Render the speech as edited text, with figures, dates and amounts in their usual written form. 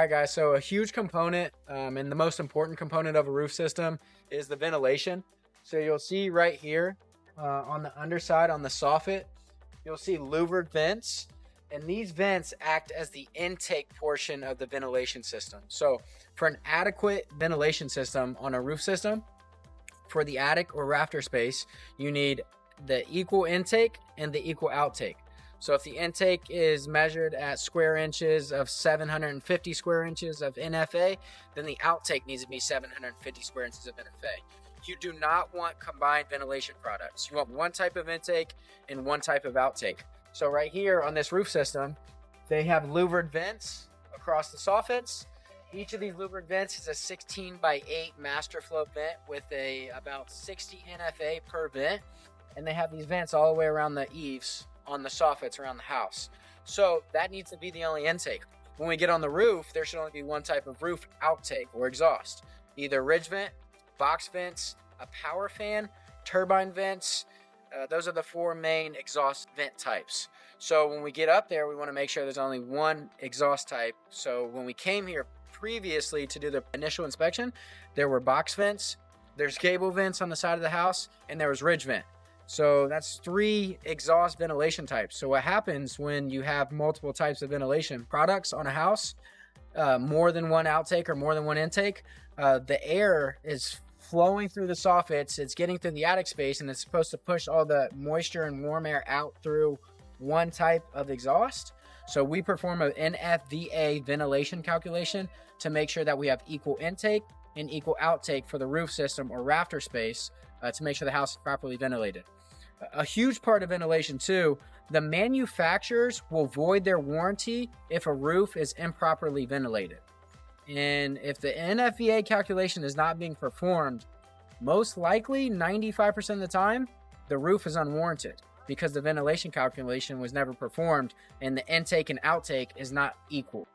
right, guys, so a huge component and the most important component of a roof system is the ventilation. So you'll see right here on the underside on the soffit, you'll see louvered vents, and these vents act as the intake portion of the ventilation system. So for an adequate ventilation system on a roof system, for the attic or rafter space, you need the equal intake and the equal outtake. So if the intake is measured at square inches of 750 square inches of NFA, then the outtake needs to be 750 square inches of NFA. You do not want combined ventilation products. You want one type of intake and one type of outtake. So right here on this roof system, they have louvered vents across the soffits. Each of these louvered vents is a 16 by 8 master flow vent with about 60 NFA per vent. And they have these vents all the way around the eaves on the soffits around the house. So that needs to be the only intake. When we get on the roof, there should only be one type of roof outtake or exhaust. Either ridge vent, box vents, a power fan, turbine vents. Those are the four main exhaust vent types. So when we get up there, we want to make sure there's only one exhaust type. So when we came here previously to do the initial inspection, there were box vents, there's gable vents on the side of the house, and there was ridge vent. So that's 3 exhaust ventilation types. So what happens when you have multiple types of ventilation products on a house, more than one outtake or more than one intake, the air is flowing through the soffits, it's getting through the attic space, and it's supposed to push all the moisture and warm air out through one type of exhaust. So we perform an NFVA ventilation calculation to make sure that we have equal intake and equal outtake for the roof system or rafter space to make sure the house is properly ventilated. A huge part of ventilation too, the manufacturers will void their warranty if a roof is improperly ventilated. And if the NFVA calculation is not being performed, most likely 95% of the time, the roof is unwarranted because the ventilation calculation was never performed and the intake and outtake is not equal.